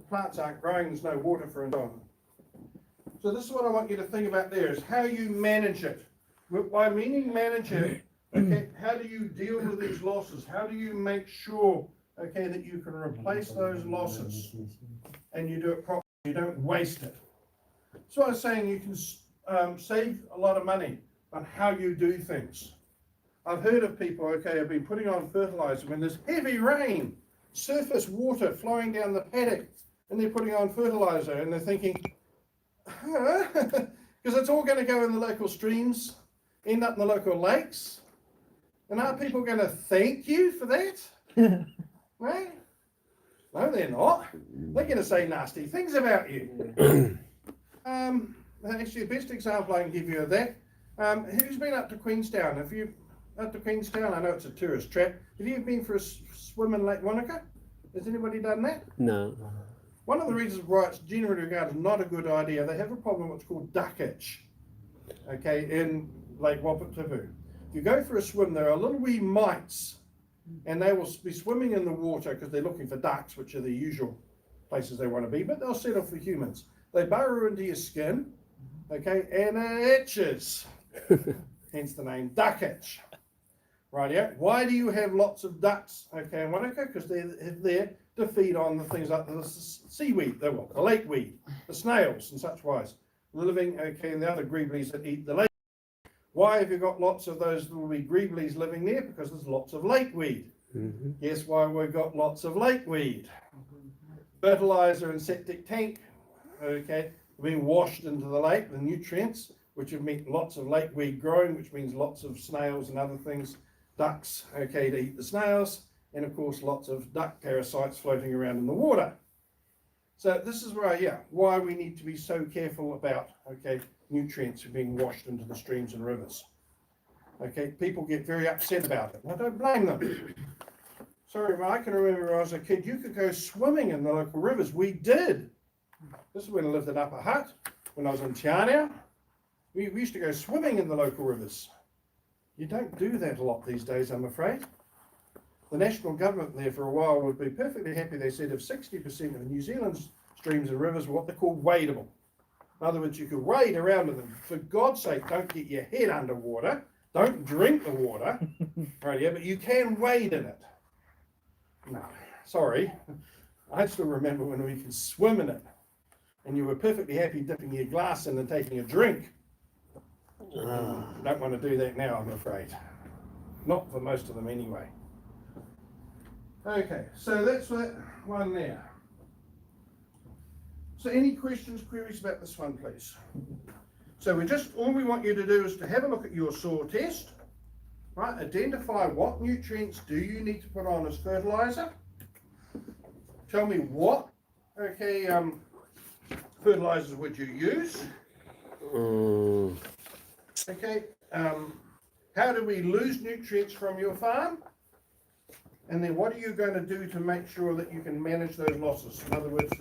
plants aren't growing, there's no water for it. So this is what I want you to think about there, is how you manage it. By meaning manage it, okay, how do you deal with these losses? How do you make sure, okay, that you can replace those losses and you do it properly, you don't waste it. So I was saying you can save a lot of money on how you do things. I've heard of people, okay, have been putting on fertilizer when there's heavy rain, surface water flowing down the paddock, and they're putting on fertilizer and they're thinking, because it's all going to go in the local streams, end up in the local lakes, and are people going to thank you for that? Right? No, they're not. They're going to say nasty things about you. Actually, the best example I can give you of that, who's been up to Queenstown? Have you up to Queenstown? I know it's a tourist trap. Have you been for a swim in Lake Wanaka? Has anybody done that? No. One of the reasons why it's generally regarded as not a good idea, they have a problem with what's called duckage, okay, in Lake Wapatipu. If you go for a swim, there are little wee mites, and they will be swimming in the water because they're looking for ducks, which are the usual places they want to be, but they'll settle for humans. They burrow into your skin, okay, and it itches, hence the name duckage. Right, yeah. Why do you have lots of ducks, okay, in Wanaka? Because they're there to feed on the things like the seaweed, the lake weed, the snails and such wise, living, okay, and the other greeblies that eat the lake. Why have you got lots of those little wee greeblies living there? Because there's lots of lake weed. Guess why we've got lots of lake weed? Fertilizer and septic tank, okay, being washed into the lake, the nutrients, which have meant lots of lake weed growing, which means lots of snails and other things, ducks, okay, to eat the snails, and of course lots of duck parasites floating around in the water. So this is why we need to be so careful about, okay, nutrients being washed into the streams and rivers. Okay, people get very upset about it, and I don't blame them. Sorry, I can remember when I was a kid, you could go swimming in the local rivers. We did. This is when I lived in Upper Hutt, when I was in Te Anau. We used to go swimming in the local rivers. You don't do that a lot these days, I'm afraid. The national government there for a while would be perfectly happy. They said if 60% of New Zealand's streams and rivers were what they call wadeable. In other words, you could wade around in them. For God's sake, don't get your head underwater. Don't drink the water. Right, yeah, but you can wade in it. No, sorry. I still remember when we could swim in it. And you were perfectly happy dipping your glass in and taking a drink. Don't want to do that now, I'm afraid. Not for most of them anyway. Okay, so that's that one there. So any questions, queries about this one, please? So all we want you to do is to have a look at your soil test, right? Identify what nutrients do you need to put on as fertilizer. Tell me what, okay, fertilizers would you use? Okay, how do we lose nutrients from your farm? And then what are you going to do to make sure that you can manage those losses? In other words,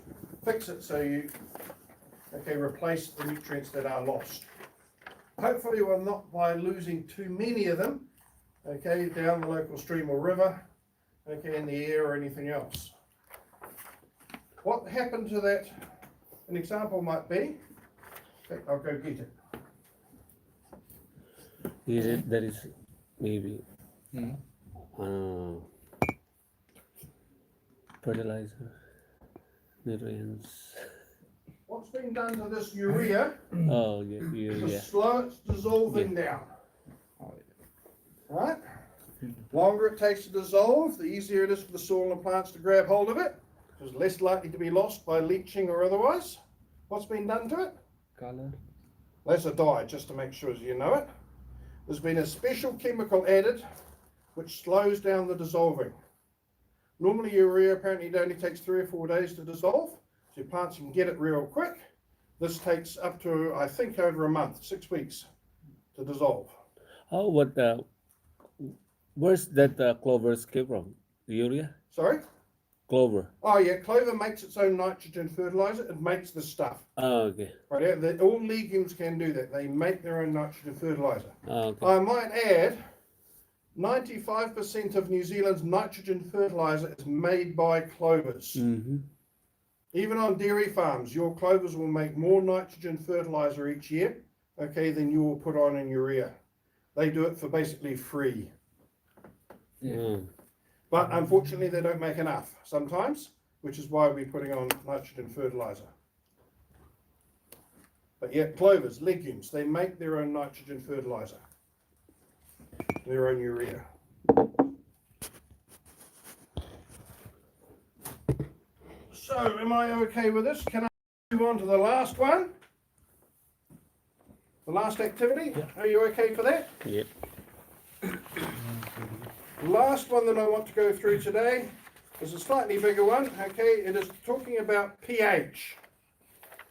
fix it so you, okay, replace the nutrients that are lost. Hopefully we're not by losing too many of them, okay, down the local stream or river, okay, in the air or anything else. What happened to that? An example might be, okay, I'll go get it. That is maybe fertilizer, nutrients. What's been done to this urea? Oh, yeah, urea. To slow its dissolving down. Right? Longer it takes to dissolve, the easier it is for the soil and plants to grab hold of it. It's less likely to be lost by leaching or otherwise. What's been done to it? Color. That's a dye, just to make sure you know it. There's been a special chemical added which slows down the dissolving. Normally urea apparently it only takes 3 or 4 days to dissolve, so your plants can get it real quick. This takes up to, I think, over a month, 6 weeks to dissolve. Oh, where's that clovers came from? Urea? Sorry? Clover. Oh yeah, clover makes its own nitrogen fertilizer. It makes the stuff. Oh, okay. Right, yeah, all legumes can do that. They make their own nitrogen fertilizer. Oh, okay. I might add, 95% of New Zealand's nitrogen fertilizer is made by clovers. Even on dairy farms, your clovers will make more nitrogen fertilizer each year, okay, than you will put on in urea. They do it for basically free. But unfortunately, they don't make enough sometimes, which is why we're putting on nitrogen fertilizer. But yet, clovers, legumes, they make their own nitrogen fertilizer, their own urea. So, am I okay with this? Can I move on to the last one? The last activity? Yeah. Are you okay for that? Yep. The last one that I want to go through today is a slightly bigger one, okay? It is talking about pH.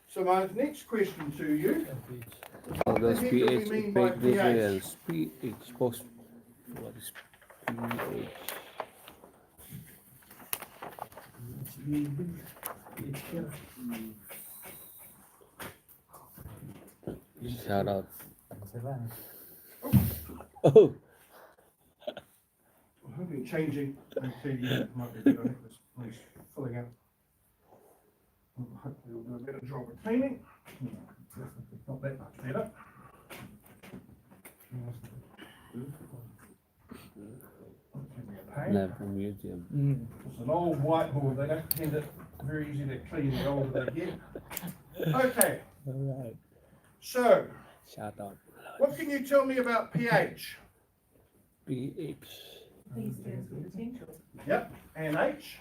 So my next question to you, So what the does heck do we pH mean by affect pH? nutrients? pH post. What is pH? Shout out. Oh. I'm hoping changing, okay, yeah, it might be good. I think this needs filling out. Hopefully we'll do a better job of cleaning. Not that much better. Level medium. It's an old whiteboard, they don't tend it very easy to clean the older they get. Okay, Alright. so Shout out. what can you tell me about pH? pH. P stands for potential. Yep, and H?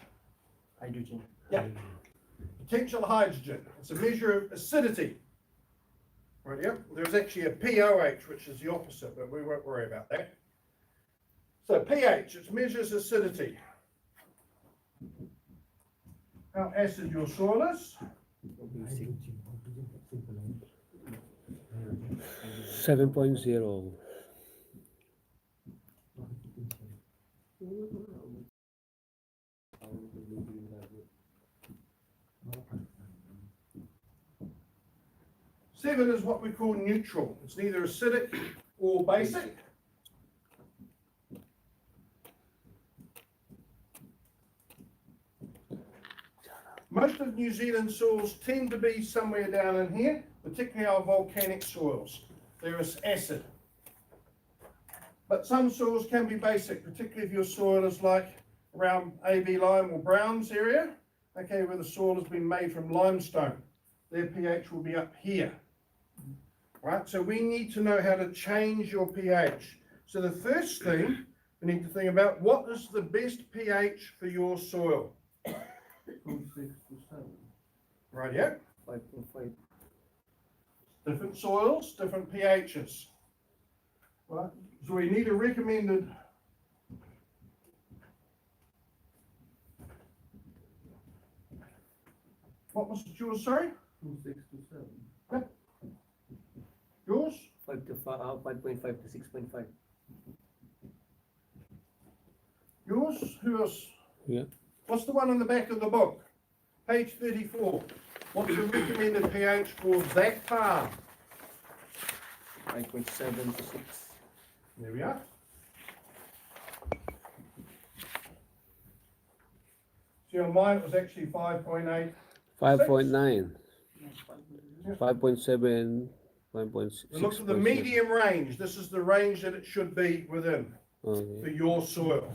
Hydrogen. Yep. Potential hydrogen. It's a measure of acidity. Right, yep. There's actually a POH, which is the opposite, but we won't worry about that. So pH, it measures acidity. How acid your soil is. 7.0. Seven is what we call neutral. It's neither acidic or basic. Most of New Zealand soils tend to be somewhere down in here, particularly our volcanic soils. There is acid. But some soils can be basic, particularly if your soil is like around AB lime or Browns area, okay, where the soil has been made from limestone. Their pH will be up here. Right, so we need to know how to change your pH. So the first thing we need to think about, what is the best pH for your soil? From 6 to 7. Right, yeah. 5.5. Different soils, different pHs. Right, so we need a recommended. What was it yours, sorry? From 6 to 7. Yep. Yours? 5.5 to 6.5. Yours? Who else? Yeah. What's the one in the back of the book? Page 34. What's the recommended pH for that farm? 5.7 to 6. There we are. See, on mine it was actually 5.8. 5.9. 5.7. 5.6. We looked at the medium range. This is the range that it should be within for Okay. your soil.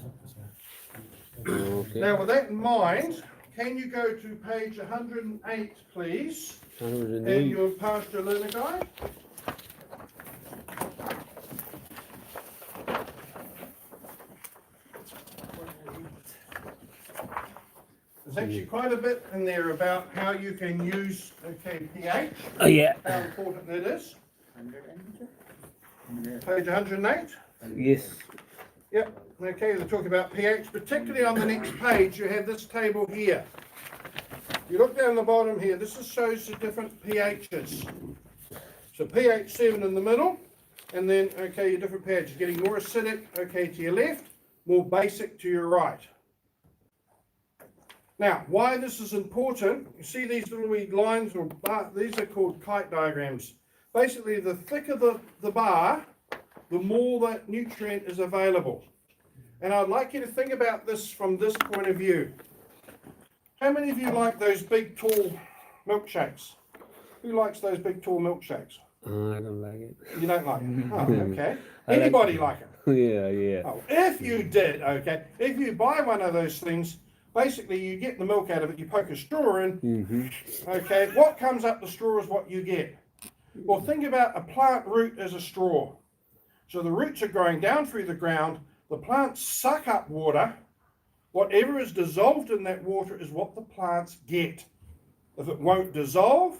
Okay. Now, with that in mind, can you go to page 108, please, in your pasture learner guide? There's actually quite a bit in there about how you can use, okay, pH, Oh yeah. how important it is. 100. Page 108. Yes. Yep, okay, they talk about pH, particularly on the next page, you have this table here. You look down the bottom here, this shows the different pHs. So pH 7 in the middle, and then, okay, your different pH, getting more acidic, okay, to your left, more basic to your right. Now, why this is important, you see these little wee lines, or bar, these are called kite diagrams. Basically, the thicker the bar, the more that nutrient is available. And I'd like you to think about this from this point of view. How many of you like those big tall milkshakes? Who likes those big tall milkshakes? I don't like it. You don't like it? Oh, okay. I like- Anybody like it? Yeah. Oh, if you did, okay, if you buy one of those things, basically you get the milk out of it, you poke a straw in, okay, what comes up the straw is what you get. Well, think about a plant root as a straw. So the roots are growing down through the ground, the plants suck up water, whatever is dissolved in that water is what the plants get. If it won't dissolve,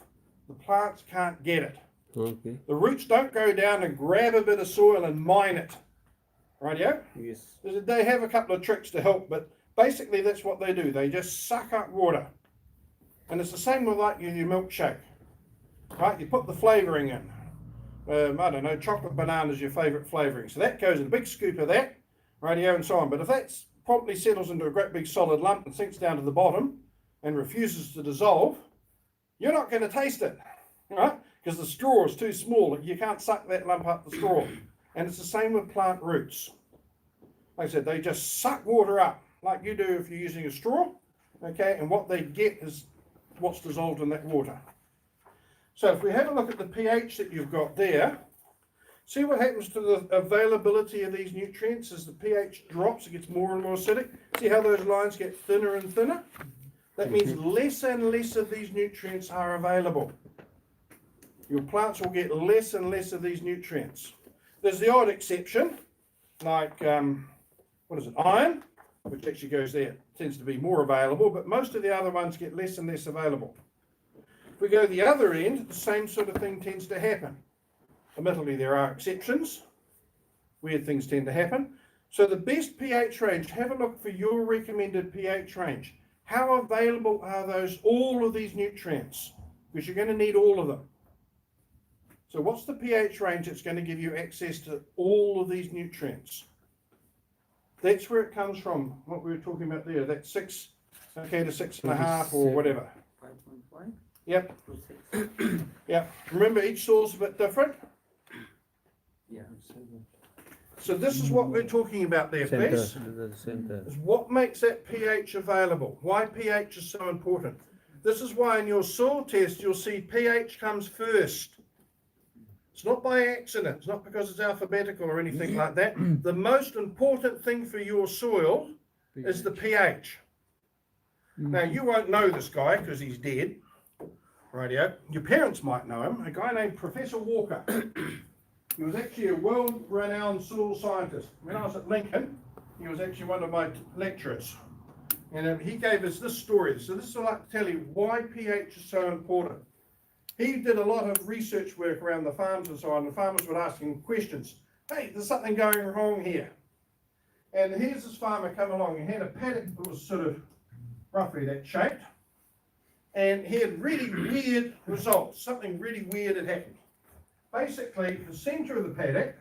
the plants can't get it. Okay. The roots don't go down and grab a bit of soil and mine it. Rightio? Yes. They have a couple of tricks to help, but basically that's what they do. They just suck up water. And it's the same with like your milkshake. Right? You put the flavouring in. I don't know, chocolate banana is your favourite flavouring. So that goes in a big scoop of that, rightio, and so on. But if that properly settles into a great big solid lump and sinks down to the bottom and refuses to dissolve, you're not going to taste it, right? Because the straw is too small. You can't suck that lump up the straw. And it's the same with plant roots. Like I said, they just suck water up like you do if you're using a straw, okay? And what they get is what's dissolved in that water. So if we have a look at the pH that you've got there, see what happens to the availability of these nutrients as the pH drops, it gets more and more acidic. See how those lines get thinner and thinner? That means less and less of these nutrients are available. Your plants will get less and less of these nutrients. There's the odd exception, like, iron, which actually goes there, tends to be more available, but most of the other ones get less and less available. If we go the other end, the same sort of thing tends to happen. Admittedly, there are exceptions. Weird things tend to happen. So the best pH range, have a look for your recommended pH range. How available are all of these nutrients? Because you're going to need all of them. So what's the pH range that's going to give you access to all of these nutrients? That's where it comes from, what we were talking about there, that 6, okay, to 6.5 or whatever. 5.5 Yep, to 6. yep. Remember, each soil's a bit different. Yeah. So this is what we're talking about there, please. The center. Is what makes that pH available. Why pH is so important. This is why in your soil test you'll see pH comes first. It's not by accident. It's not because it's alphabetical or anything like that. The most important thing for your soil is the pH. Now you won't know this guy because he's dead. Rightio. Your parents might know him. A guy named Professor Walker. He was actually a world-renowned soil scientist. When I was at Lincoln, he was actually one of my lecturers. And he gave us this story. So this is like to tell you why pH is so important. He did a lot of research work around the farms and so on. The farmers would ask him questions. Hey, there's something going wrong here. And here's this farmer come along. He had a paddock that was sort of roughly that shaped. And he had really weird results. Something really weird had happened. Basically, the centre of the paddock,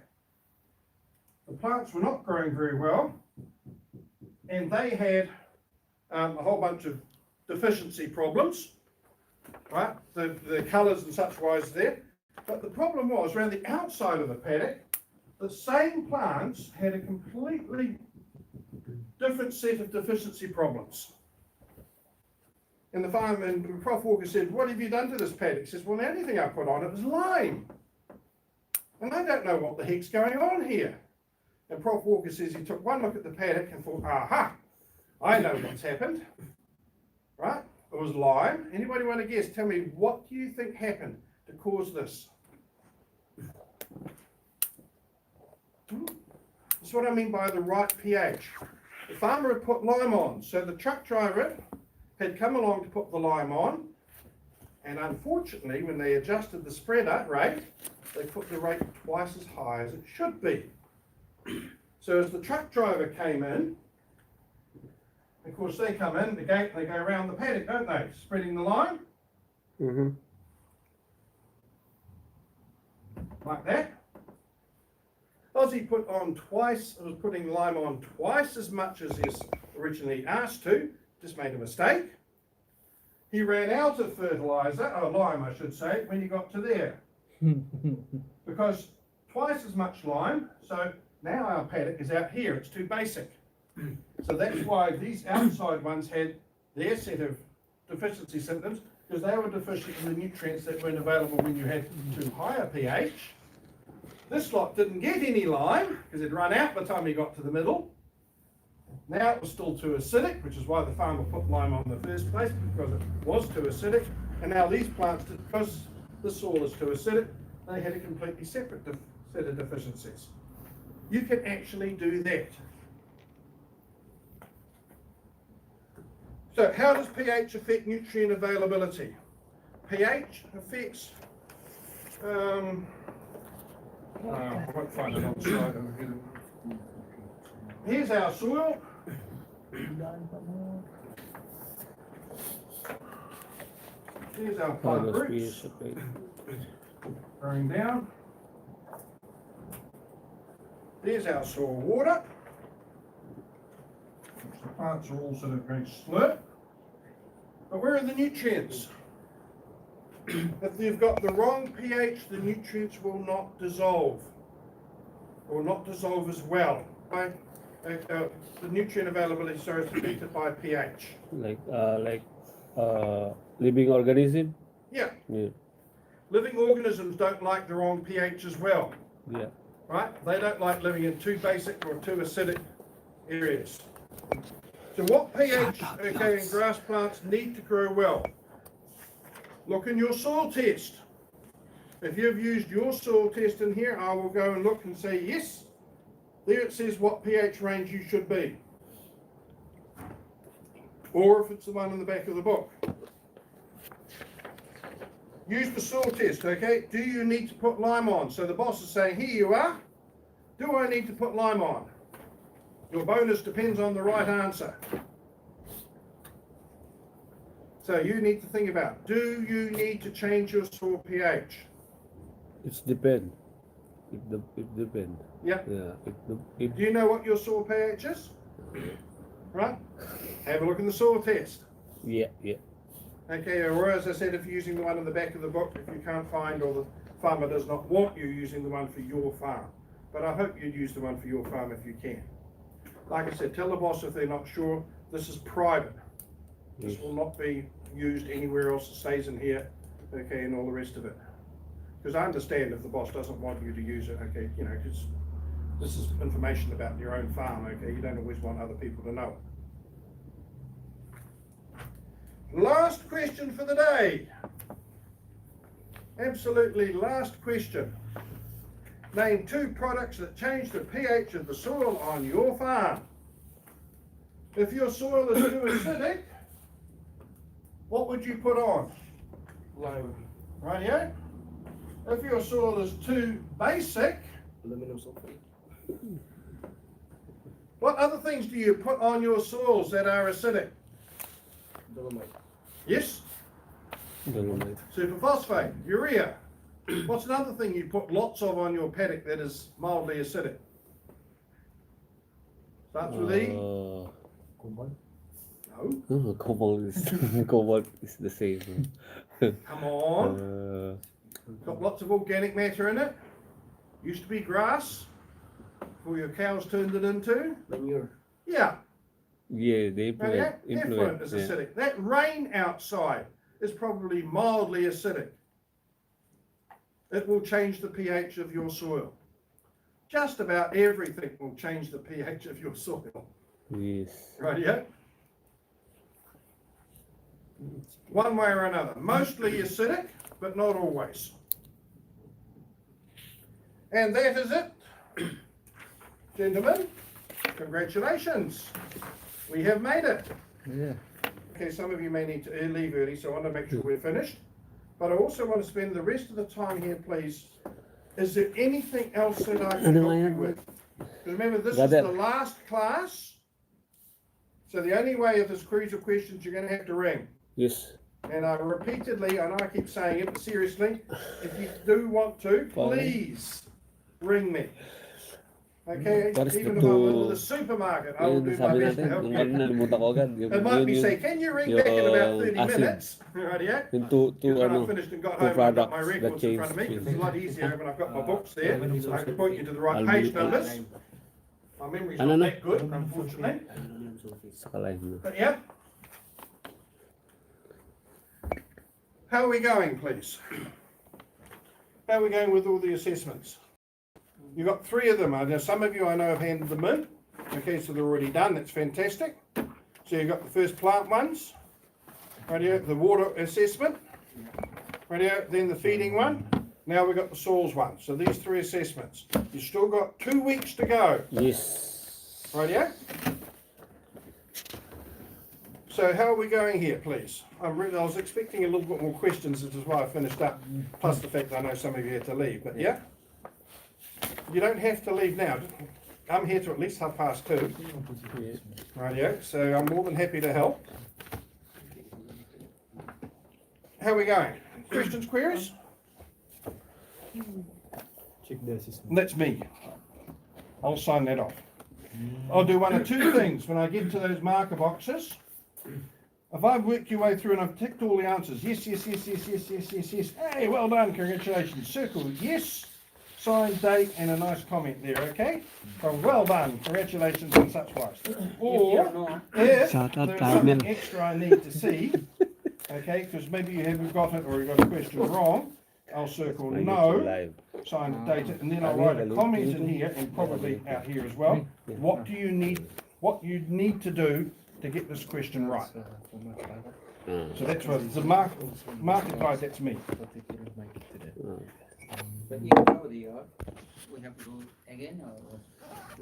the plants were not growing very well, and they had a whole bunch of deficiency problems, right? The colours and such wise there. But the problem was, around the outside of the paddock, the same plants had a completely different set of deficiency problems. And the farmer, and Prof Walker said, what have you done to this paddock? He says, well, the only thing I put on it was lime. And I don't know what the heck's going on here. And Prof Walker says he took one look at the paddock and thought, aha, I know what's happened. Right? It was lime. Anybody want to guess? Tell me, what do you think happened to cause this? That's what I mean by the right pH. The farmer had put lime on, so the truck driver had come along to put the lime on, and unfortunately, when they adjusted the spreader rate, they put the rate twice as high as it should be. So as the truck driver came in, of course they come in the gate, they go around the paddock, don't they? Spreading the lime. Like that. Ozzy was putting lime on twice as much as he was originally asked to, just made a mistake. He ran out of fertiliser, or lime I should say, when he got to there. Because twice as much lime, so now our paddock is out here, it's too basic. So that's why these outside ones had their set of deficiency symptoms because they were deficient in the nutrients that weren't available when you had too high a pH. This lot didn't get any lime because it'd run out by the time he got to the middle. Now it was still too acidic, which is why the farmer put lime on in the first place, because it was too acidic. And now these plants, because the soil is too acidic, they had a completely separate set of deficiencies. You can actually do that. So how does pH affect nutrient availability? pH affects, I won't find it on the slide. Here's our soil. Here's our plant roots growing down. There's our soil water. The plants are all sort of going to slurp. But where are the nutrients? If you've got the wrong pH, the nutrients will not dissolve, or not dissolve as well. Right? The nutrient availability is affected by pH. Like living organism. Yeah. Yeah. Living organisms don't like the wrong pH as well. Yeah. Right? They don't like living in too basic or too acidic areas. So what pH, okay, and grass plants need to grow well? Look in your soil test. If you've used your soil test in here, I will go and look and say, yes, there it says what pH range you should be. Or if it's the one in the back of the book. Use the soil test, okay? Do you need to put lime on? So the boss is saying, here you are. Do I need to put lime on? Your bonus depends on the right answer. So you need to think about, do you need to change your soil pH? It's depend. It depend. Yeah. Yeah. Do you know what your soil pH is? Right? Have a look in the soil test. Yeah. Yeah. Okay, or as I said, if you're using the one in the back of the book, if you can't find, or the farmer does not want you using the one for your farm. But I hope you'd use the one for your farm if you can. Like I said, tell the boss if they're not sure, this is private. This will not be used anywhere else. It stays in here, okay, and all the rest of it. Because I understand if the boss doesn't want you to use it, okay, you know, because this is information about your own farm, okay, you don't always want other people to know it. Last question for the day. Absolutely last question. Name 2 products that change the pH of the soil on your farm. If your soil is too acidic, what would you put on? Lime. Rightio? If your soil is too basic, Aluminum sulfate. what other things do you put on your soils that are acidic? Dolomite. Yes? Dolomite. Superphosphate, urea. What's another thing you put lots of on your paddock that is mildly acidic? Starts with E? Cobalt. No. Cobalt is the same. Come on. Got lots of organic matter in it. Used to be grass. Before your cows turned it into. Manure. Yeah. Yeah, they Effluent is yeah. acidic. That rain outside is probably mildly acidic. It will change the pH of your soil. Just about everything will change the pH of your soil. Yes. Right, yeah? One way or another. Mostly acidic, but not always. And that is it. Gentlemen, congratulations. We have made it. Yeah. Okay, some of you may need to leave early, so I want to make sure we're finished. But I also want to spend the rest of the time here, please. Is there anything else that I can help you with? Because remember, this is the last class. So the only way if there's queries or questions, you're going to have to ring. Yes. And I repeatedly, I know I keep saying it, but seriously, if you do want to, please ring me. Okay, What is even the if I'm in the supermarket, I will do my best to help you. It might be say, can you ring back in about 30 minutes? Right, yeah? When I finished and got home and I've got my records in front of me, because it's a lot easier when I've got my books there. I can point you to the right page numbers. My memory's not that good, unfortunately. But yeah. how are we going, please? How are we going with all the assessments? You've got 3 of them. Now, some of you I know have handed them in. Okay, so they're already done. That's fantastic. So you've got the first plant ones. Rightio, the water assessment. Rightio, then the feeding one. Now we've got the soils one. So these 3 assessments. You've still got 2 weeks to go. Yes. Rightio? So how are we going here, please? I was expecting a little bit more questions, which is why I finished up. Plus the fact I know some of you had to leave, but yeah? You don't have to leave now. I'm here till at least 2:30. Rightio, so I'm more than happy to help. How are we going? Questions, queries? Check the assessment. That's me. I'll sign that off. I'll do one of 2 things when I get to those marker boxes. If I've worked your way through and I've ticked all the answers, yes, yes, yes, yes, yes, yes, yes, yes. Hey, well done, congratulations. Circle yes, sign, date, and a nice comment there, okay? So well done, congratulations and such wise. Or if Shout out there's Diamond. something extra I need to see, okay, because maybe you haven't got it or you got a question wrong, I'll circle no, sign, date it, and then I'll write a comment in here and probably out here as well. What do you need? What you need to do to get this question right? So that's what the market guide. That's me. But if nobody we have to do again or what?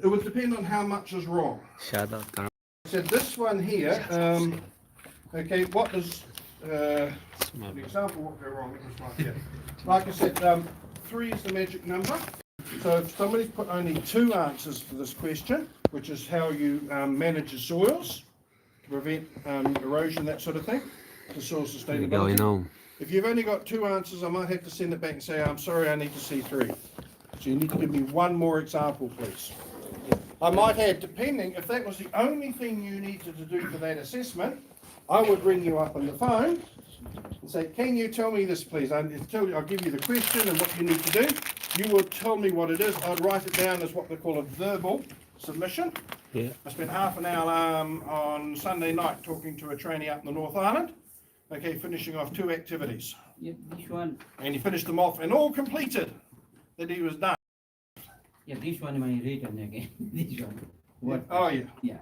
It would depend on how much is wrong. Shout out Diamond. So this one here. Okay, what does an example what go wrong? It was like that. Like I said, 3 is the magic number. So if somebody's put only 2 answers for this question, which is how you manage your soils to prevent erosion, that sort of thing, the soil Going sustainability. home. If you've only got 2 answers, I might have to send it back and say, I'm sorry, I need to see 3. So you need to give me 1 more example, please. I might have, depending, if that was the only thing you needed to do for that assessment, I would ring you up on the phone and say, can you tell me this, please? I'll give you the question and what you need to do. You will tell me what it is. I'd write it down as what they call a verbal submission. Yeah. I spent half an hour on Sunday night talking to a trainee up in the North Island. Okay, finishing off 2 activities. Yeah, this one. And he finished them off and all completed that he was done. Yeah, this one my written again. This one. What? Oh, yeah. Yeah.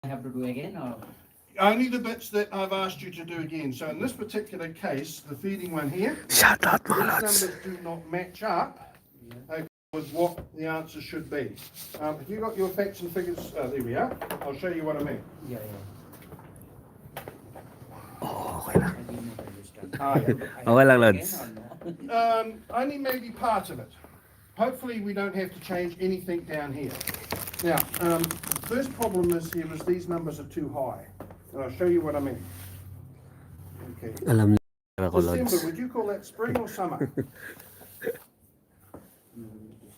I have to do again or? Only the bits that I've asked you to do again. So in this particular case, the feeding one here, Shout out these Malats. numbers do not match up with what the answer should be. If you got your facts and figures, there we are. I'll show you what I mean. Yeah, Oh, okay yeah. lang. I did not understand. Ah, yeah. Okay lang, Again Lods. or no? Only maybe part of it. Hopefully we don't have to change anything down here. Now, first problem is here is these numbers are too high. And I'll show you what I mean. Okay. Alam niya ako, December, Lods. would you call that spring or summer?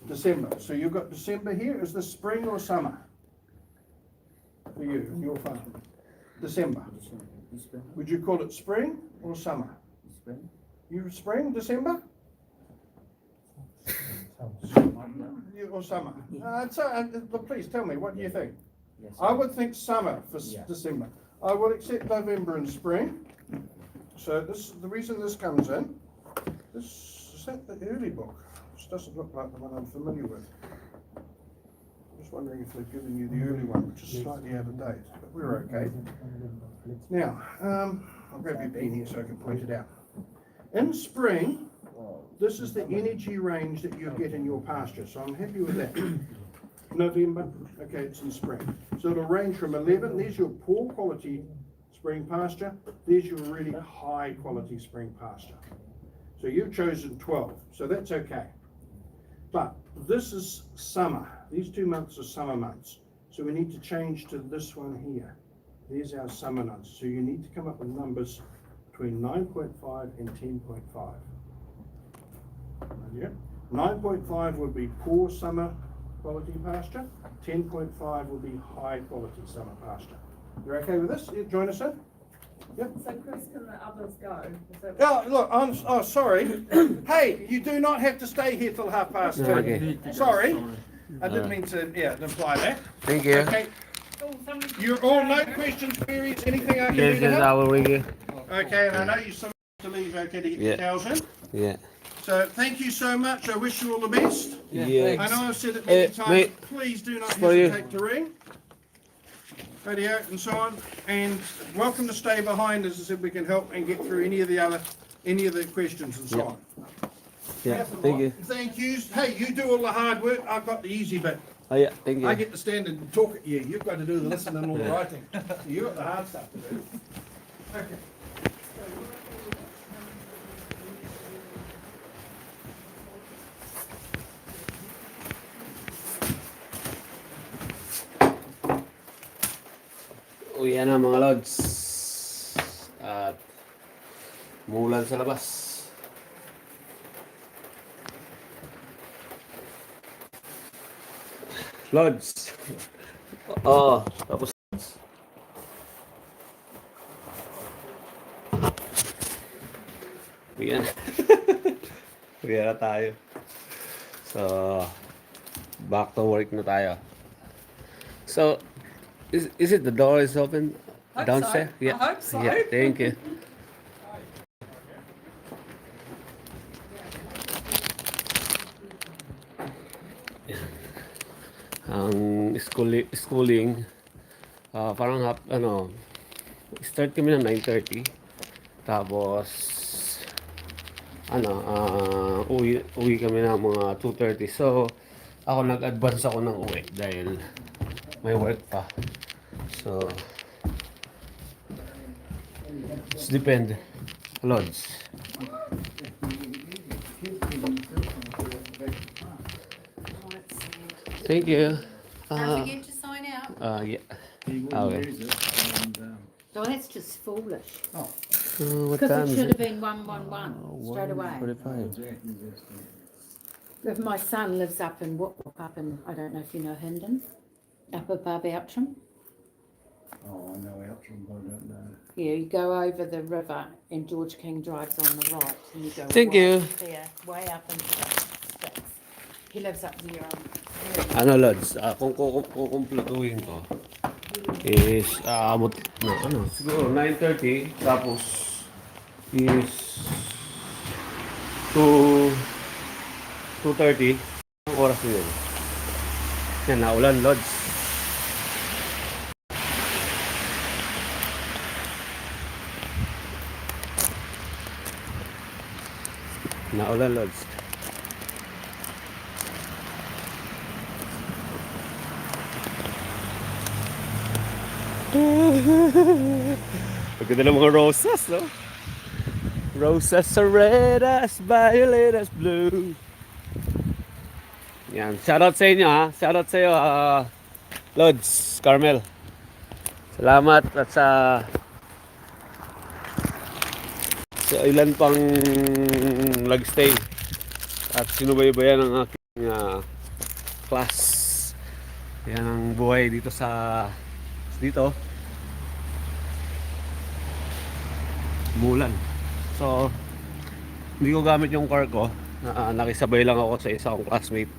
December. So you've got December here. Is this spring or summer? For you, your farm. December. This one. Would you call it spring or summer? This one. You spring, December? Or summer? Please tell me, what do you think? Yes. I would think summer for Yeah. December. I would accept November and spring. So this the reason this comes in. This is that the early book. This doesn't look like the one I'm familiar with. I'm just wondering if they've given you the early one, which is slightly out of date, but we're okay. Now, I'll grab your pen here so I can point it out. In spring, this is the energy range that you get in your pasture, so I'm happy with that. November, okay, it's in spring. So it'll range from 11, there's your poor quality spring pasture, there's your really high quality spring pasture. So you've chosen 12, so that's okay. But this is summer, these 2 months are summer months. So we need to change to this one here. There's our summer months. So you need to come up with numbers between 9.5 and 10.5. Yeah. 9.5 would be poor summer quality pasture. 10.5 will be high quality summer pasture. You're okay with this? Yeah, join us in? Yep. So Chris, can the others go? Is that- Oh, look, I'm sorry. Hey, you do not have to stay here till 2:30. Okay. Sorry. I didn't mean to, imply that. Thank you. Okay, Oh, somebody- you're all no questions, queries, anything I can do Yes, to yes, help? I will ring you. Okay, and I know you some to leave okay to get Yeah. the cows in. Yeah. So thank you so much. I wish you all the best. Yeah. I know I've said it many Hey, times, mate. but please do not For you. hesitate to ring. Radio and so on. And welcome to stay behind. As I said, we can help and get through any of the questions and so on. Yeah. Thank you. Thank you. Hey, you do all the hard work. I've got the easy bit. Oh yeah. Thank you. I get to stand and talk at you. You've got to do the listening and all the writing. So you've got the hard stuff to do. Okay. Uwi na mga lods. At umulan sa labas. Lods. Oo. Tapos uwi na. Uwi na tayo. So, back to work na tayo. So, is it the door is open Hope downstairs? so. I hope so. Yeah, thank you. Ang schooling parang start kami ng 9:30 tapos uwi kami ng mga 2:30. So ako nag-advance ako ng uwi dahil may work pa. So it's depende. Lods. Thank you. Don't forget to sign out. Yeah. He Oh, wouldn't yeah. use it. And, Oh, that's just foolish. What Because time it is should it? have been 111 straight away. 1:45. Jack is just, If my son lives up in up in, I don't know if you know Hindon, up above Outram. oh, I know Outram, but I don't know. Yeah, you go over the river and George King drives on the right and you go Thank way you. up there, way up into the sticks. He lives up there on Ano Lods, kung kukumpletuhin ko is siguro 9:30 tapos is 2:30 ang oras na yun. Yan, naulan Lods. Naulan Lods. Maganda ng mga rosas, no? Rosas are red as violet as blue. Yan, shoutout sa inyo ha. Shoutout sa iyo, Lods, Carmel. Salamat at sa ilan pang nagstay at sinubaybayan ng aking class. Yan ang buhay dito dito mulan. So hindi ko gamit yung car ko, nakisabay lang ako sa isa kong classmate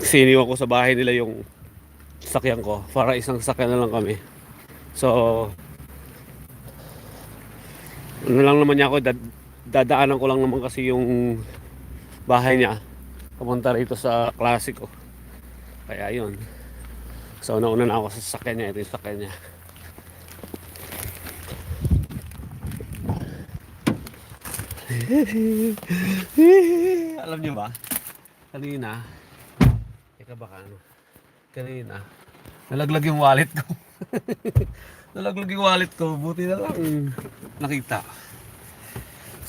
kasi iniwan ko sa bahay nila yung sasakyan ko para isang sasakyan na lang kami. So ano lang naman niya ako, dadaanan ko lang naman kasi yung bahay niya papunta rito sa klase ko, kaya yun. So nauna na ako sa sasakyan niya. Ito yung sasakyan niya. Alam niyo ba? Kanina nalaglag yung wallet ko. Nalaglag yung wallet ko. Buti na lang nakita.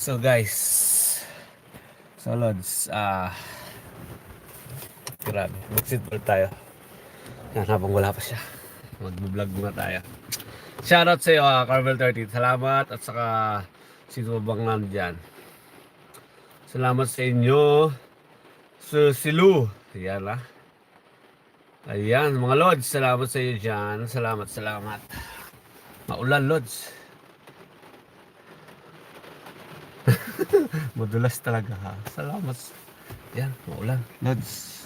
So guys, so Lods, grabe, mag-seatbelt tayo. Yan, habang wala pa siya, mag-vlog muna tayo. Shoutout sa iyo, Carmel 13. Salamat at saka sino bang nandyan. Salamat sa inyo, Silu. Ayan lah. Ayan, mga Lods, salamat sa iyo dyan. Salamat. Maulan, Lods. Madulas talaga ha. Salamat. Yan, maulan, Lods.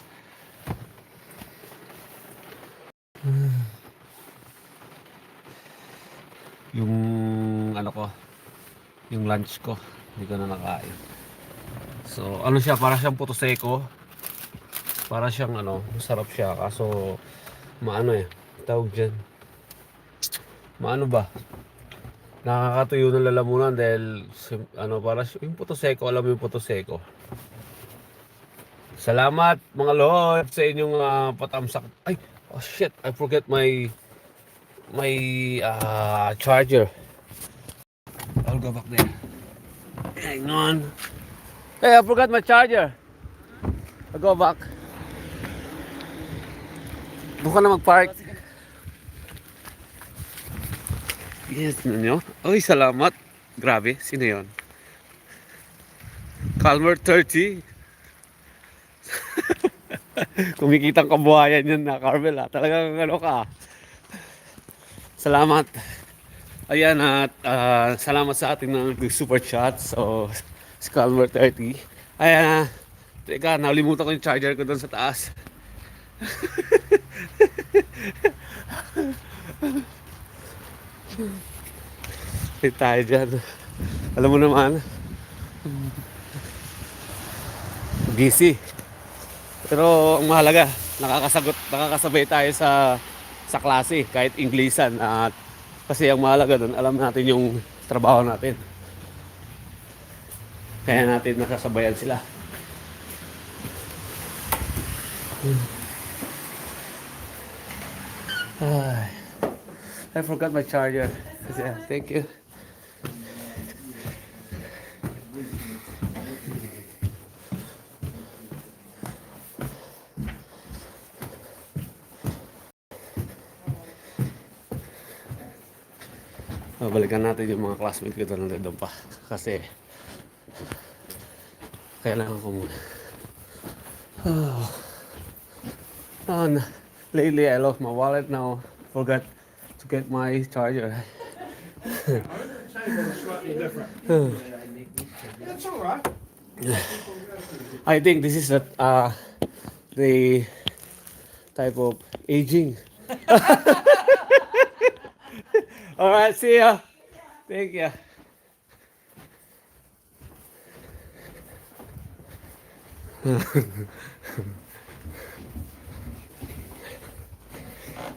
Yung ano ko, yung lunch ko. Hindi ko na nakain. So, ano siya, para siyang puto seko. Para siyang ano, masarap siya. Kaso, maano eh, tawag dyan. Maano ba? Nakakatuyo ng lalamunan dahil, ano, para yung puto seko, alam mo yung puto seko. Salamat mga lord sa inyong patamsak. Ay, oh shit, I forget my charger. I'll go back there. Hang on. Hey, I forgot my charger. I'll go back. Doon ka na mag-park. Yes, nyo. Ay, salamat. Grabe, sino yun? Calmer 30. Kumikitang kabuhayan yan na, Carmel. Talagang ano ka. Salamat. Ayan at salamat sa ating super chat. So, si Calmer 30. Ayan. Teka, nalimutan ko yung charger ko doon sa taas. Tayo dyan. Alam mo naman, busy. Pero ang mahalaga, nakakasabay tayo sa klase kahit Inglesan. At kasi ang mahalaga doon, alam natin yung trabaho natin. Kaya natin nakasabayan sila. I forgot my charger. Yeah, thank you. Balikan natin yung mga classmates ko doon pa. Kasi kailangan ko muna. Lately I lost my wallet now. Forgot to get my charger. Slightly different. That's all right. I think this is the type of aging. All right, see ya. Thank you.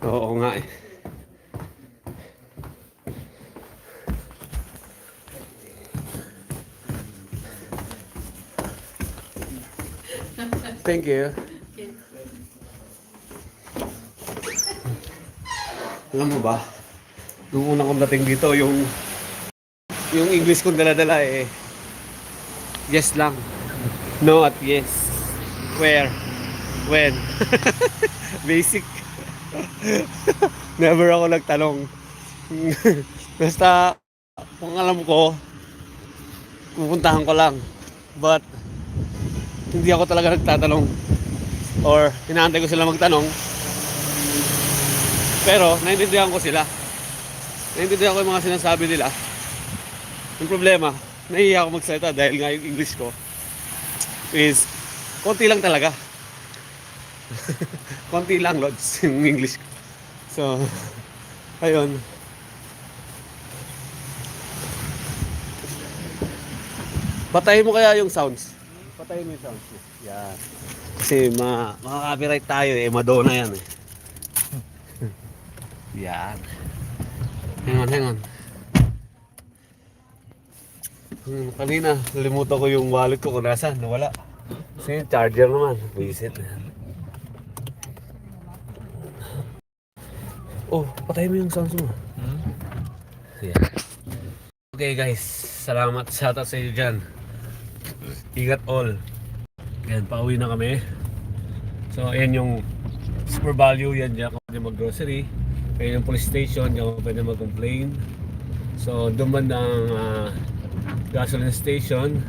Oo nga eh. Thank you. Alam mo ba? Nung unang kong dating dito, yung English kong dala-dala eh. Yes lang. No at yes. Where? When? Basic. Never ako nagtanong. Basta, kung alam ko, pupuntahan ko lang. But, hindi ako talaga nagtatanong. Or, inaantay ko sila magtanong. Pero, naiintindihan ko sila. Naiintindihan ko yung mga sinasabi nila. Yung problema, nahihiya ako magsalita dahil nga yung English ko is konti lang talaga. Konti lang, Lods, yung English ko. So, ayun. Patayin mo kaya yung sounds. Patayin mo yung sounds. Yan. Kasi makaka-copyright tayo eh. Madonna yan eh. Yan. Hang on. Kanina, nalimutan ko yung wallet ko kung nasaan. Nawala. Kasi yung charger naman. Visit. Oh, patayin mo yung sounds mo. Yeah. Okay guys, salamat sa sa iyo dyan. Ingat all. Yan, pauwi na kami. So, ayan yung super value. Yan, diyan ako pwede mag-grocery. Ayan yung police station. Diyan ako pwede mag-complain. So, duman ng gasoline station.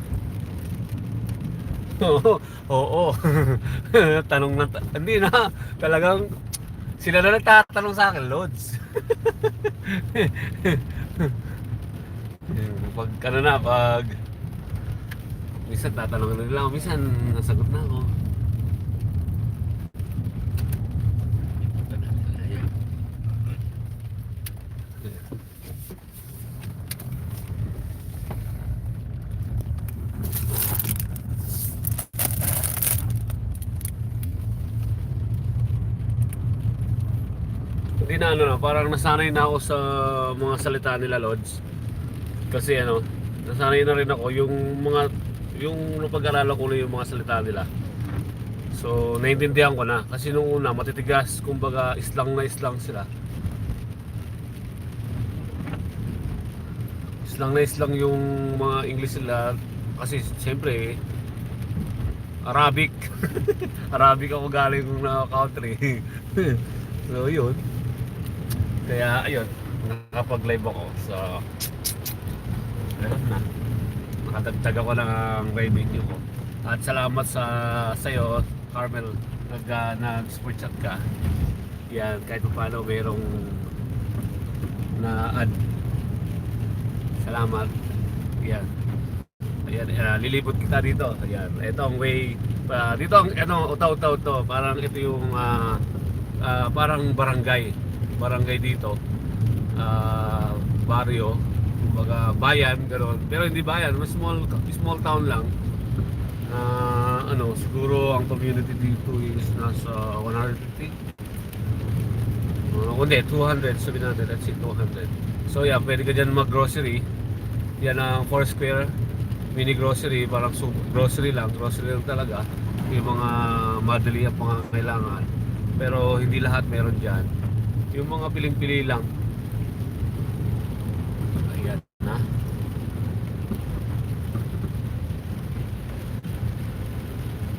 Oo. Tanong na, hindi na. Talagang, sila na nagtatanong sa akin, Lods. Pag minsan tatanong na nila ako, minsan nasagot na ako. na ano na, parang nasanay na ako sa mga salita nila, Lods. Kasi ano, nasanay na rin ako yung napag-aralan ko na yung mga salita nila. So, naiintindihan ko na. Kasi nung una, matitigas, kumbaga, islang na islang sila. Islang na islang yung mga English nila. Kasi, siyempre, Arabic. Arabic ako galing na country. So, yun. Kaya, ayun, nakapag-live ako. So, ayun na. Nakadagdag ako ng revenue ko. At salamat sa'yo, Carmel, nag-support chat ka. Yan, kahit paano mayroong na-add. Salamat. Yan. Ayan, lilipot kita dito. Ayan, ito ang way. Dito ang, utaw-utaw to. Parang ito yung, parang barangay. Barangay dito. Barrio. Kumbaga, bayan, gano'n. Pero hindi bayan, mas small town lang. Siguro ang community dito is nasa 150. Kundi 200, sabihin natin, let's say 200. So yeah, pwede ka dyan mag-grocery. Yan ang 4 square mini grocery, parang grocery lang talaga. Yung mga madali ang pangangailangan. Pero hindi lahat meron dyan. Yung mga piling-pili lang. Ayan na.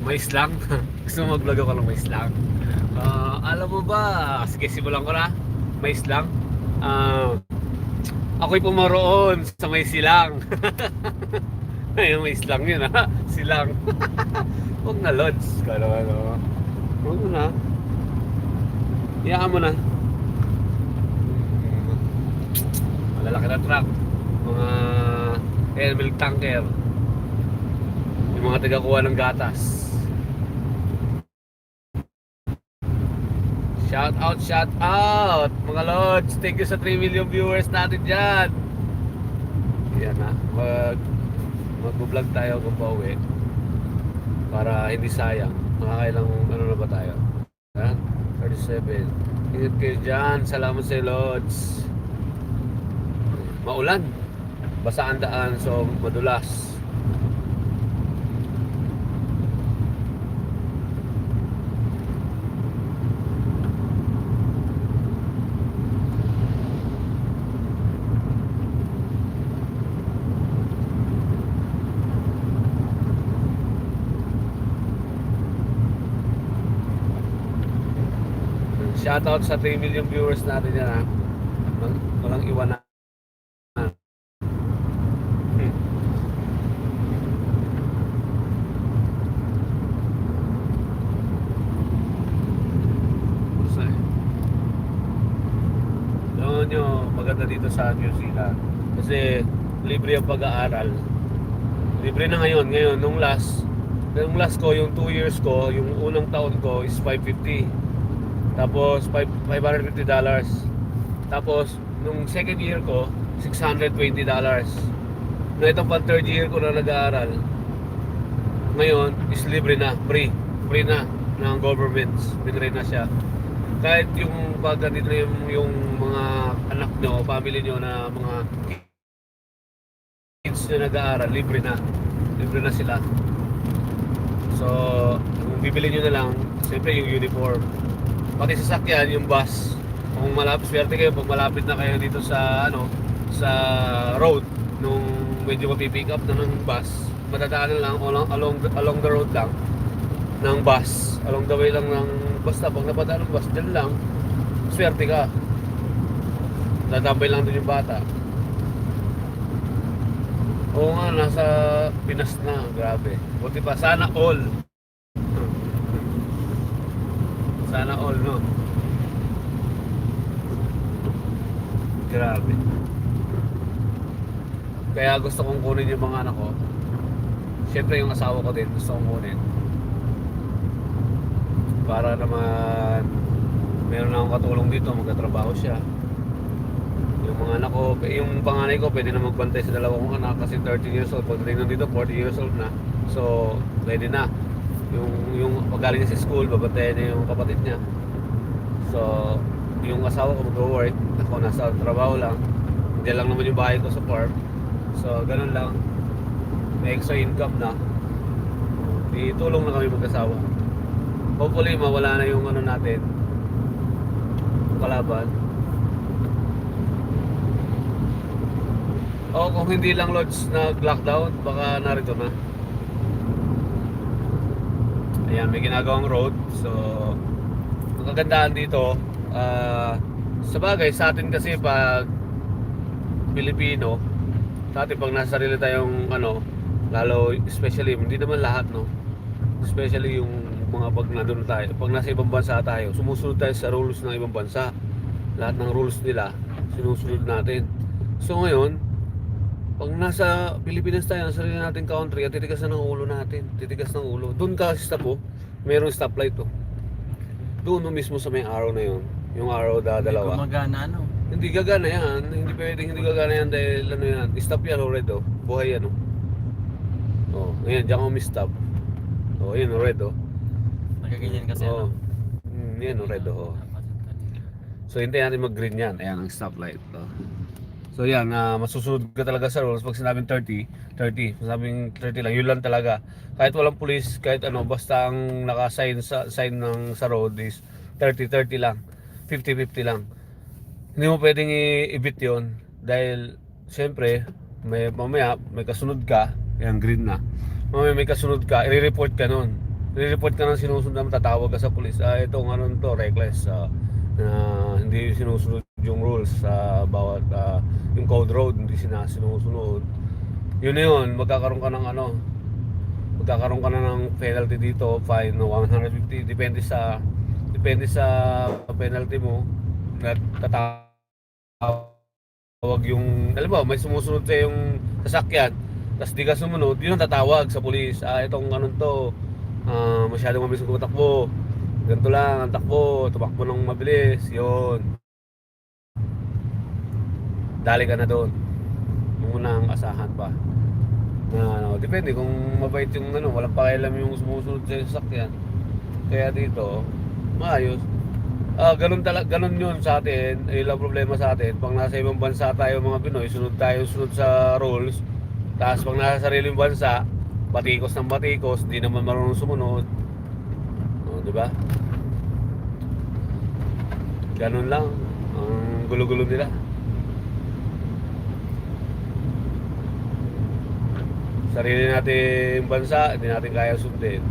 Mais lang. Gusto mo mag-vlog ako ng mais lang. Alam mo ba, sige simulan ko na. Mais lang. Ako'y pumaroon sa may silang. Yung mais lang yun ha. Silang. Huwag na, Lods. Huwag mo na. Iyaan mo na. Malalaki na truck. Mga milk tanker. Yung mga taga-kuha ng gatas. Shout out mga Lods. Thank you sa 3 million viewers natin dyan. Yan na. Mag-vlog tayo kung pauwi. Para hindi sayang. Makakailang ano na ba tayo? 37. Ingat kayo dyan. Salamat sa Lods. Maulan. Basa ang daan, so madulas. Shoutout sa 3 million viewers natin yan ha. Walang iwan na. Alam nyo, maganda dito sa New Zealand. Kasi libre ang pag-aaral. Libre na ngayon. Nung last ko, yung 2 years ko, yung unang taon ko is $550. Tapos $550. Tapos nung second year ko $620. Na itong pang third year ko na nag-aaral ngayon is libre na, free na ng government. Binray na siya. Kahit yung pag nandito na yung mga anak nyo, family nyo na mga kids na nag-aaral, libre na sila. So kung bibili nyo na lang, siyempre yung uniform, pati sasakyan, yung bus. Kung malapit, swerte kayo pag malapit na kayo dito sa sa road, nung medyo mapipick up na ng bus, madadaanan lang along the road lang ng bus, along the way lang ng basta pag napadaan ng bus, dyan lang swerte ka, dadambay lang din yung bata. Oo nga, nasa Pinas na, grabe. Buti pa, sana all, no? Grabe. Kaya gusto kong kunin yung mga anak ko. Siyempre yung asawa ko din gusto kong kunin. Para naman meron akong katulong dito, magkatrabaho siya. Yung mga anak ko, yung panganay ko pwede na magbantay sa dalawang anak kasi 13 years old. Pagdating nandito 40 years old na. So pwede na. Yung pag galing niya sa school, babantayan niya yung kapatid niya. So yung asawa ko mag-work, ako nasa trabaho lang. Hindi lang naman yung bahay ko sa farm. So, ganun lang. May extra income na. Itulong na kami mag-asawa. Hopefully, mawala na yung ano natin, kalaban. O kung hindi lang Lods nag-lockdown, baka narito na. Ayan, may ginagawang road. So, ang kagandaan dito, sa bagay, sa atin kasi pag Pilipino, sa atin pag nasa sarili tayong ano, lalo, especially, hindi naman lahat, no? Especially yung mga pag nandun tayo, pag nasa ibang bansa tayo, sumusunod tayo sa rules ng ibang bansa. Lahat ng rules nila, sinusunod natin. So ngayon, pag nasa Pilipinas tayo, nasa sarili nating country, at titigas na ng ulo natin. Titigas ng ulo. Doon ka stop po, mayroong stoplight to. Doon mismo sa may araw na yun. Yung araw dalawa. Hindi gumagana, ano? Hindi gagana yan. Hindi pwedeng hindi gagana yan dahil ano yan. Stop yan o red o. Buhay yan o. Oh, ngayon, diyan ko stop. Oh, yun o red o. Nagkaganyan kasi, Oh. ano? Yan o red o. So hindi natin mag-green yan. Ayan ang stoplight. Oh. So yan, masusunod ka talaga sa rules. Pag sinabing 30. Sinabing 30 lang, yun lang talaga. Kahit walang police, kahit ano, basta ang naka-sign sign ng sa road is 30 lang. 50 lang. Hindi mo pwedeng i-bit yun. Dahil, siyempre, mamaya may kasunod ka, yan green na. Mamaya may kasunod ka, i-report ka nun. I-report ka ng sinusunod, tatawag ka sa police. Itong ano to, reckless. Na hindi sinusunod yung rules sa bawat yung code road, hindi sinusunod. Yun na yun, magkakaroon ka ng ano, magkakaroon ka na ng penalty dito, fine no 150, depende sa penalty mo. Tatawag yung, alam mo, may sumusunod sa yung sasakyan, tapos di ka sumunod, yun ang tatawag sa pulis. Itong anong to, masyadong mabilis kong tumakbo, ganito lang ang takbo, tumakbo ng mabilis, yun, dali ka na doon. Muna ang asahan pa na ano, depende kung mabait yung ano, walang pakialam yung sumusunod sa sasakyan. Kaya dito maayos. Ganun yun sa atin. Yung problema sa atin, pag nasa ibang bansa tayo mga Pinoy, sunod sa rules. Tapos pag nasa sariling bansa, batikos ng batikos, di naman marunong sumunod. Di ba? Ganun lang ang gulo-gulo nila. Sarili nating bansa, hindi natin kaya sundin.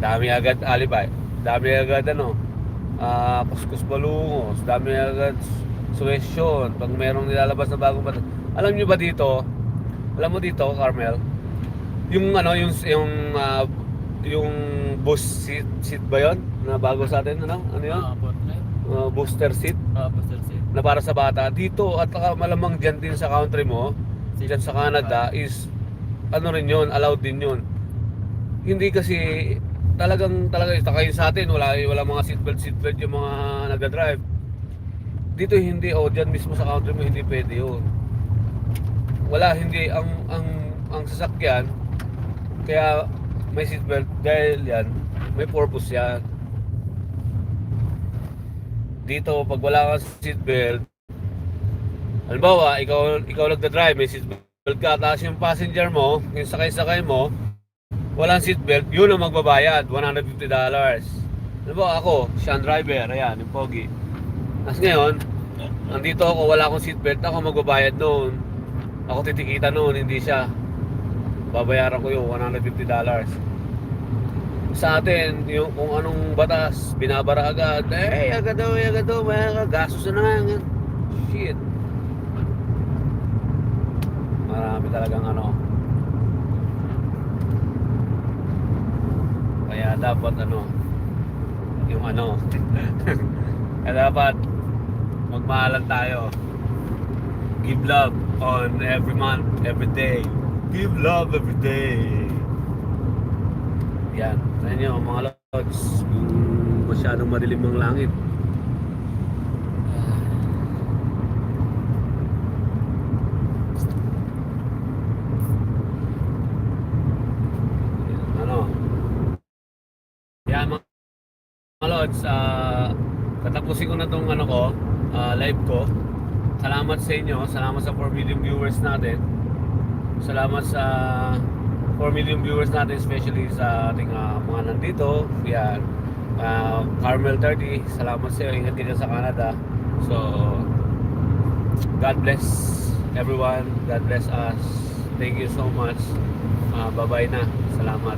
Dami agad alibay, dami agad ano, kuskus balungos, dami agad suwesyon pag merong nilalabas na bagong batas. Alam nyo ba dito, alam mo dito, Carmel, yung ano, yung bus seat ba yun? Na bago sa atin, ano yun? Booster seat Booster seat. na para sa bata dito, at malamang dyan din sa country mo, dyan sa Canada is ano rin yun, allowed din yun. Hindi kasi talaga kayo sa atin, wala mga seatbelt yung mga nagda-drive. Dito hindi, dyan mismo sa country mo hindi pwede yun. Wala, hindi ang sasakyan, kaya may seatbelt dahil yan, may purpose yan. Dito pag wala kang seatbelt, halimbawa, ikaw nagda-drive, may seatbelt ka, tapos yung passenger mo, yung sakay-sakay mo, walang seatbelt, yun ang magbabayad, $150. Halimbawa ako, siya ang driver, ayan, yung pogi. Tapos ngayon, nandito ako, wala akong seatbelt, ako magbabayad noon. Ako titikita noon, hindi siya. Babayaran ko yung $150. Sa atin, yung kung anong batas, binabara agad, agad daw, may gastos na nga. Shit. Marami talagang ano. Kaya dapat ano, yung ano, kaya dapat magmahalan tayo. Give love on every month, every day. Give love every day. Yan, sa inyo mga lods, masyadong madilim ang langit. Yan mga lods, Tatapusin ko na tong ano ko, live ko. Salamat sa inyo, salamat sa 4 million viewers natin. Salamat sa 4 million viewers natin, especially sa ating mga nandito. Yan. Carmel 30, salamat sa iyo. Ingat kayo sa Canada. So, God bless everyone. God bless us. Thank you so much. Bye-bye na. Salamat.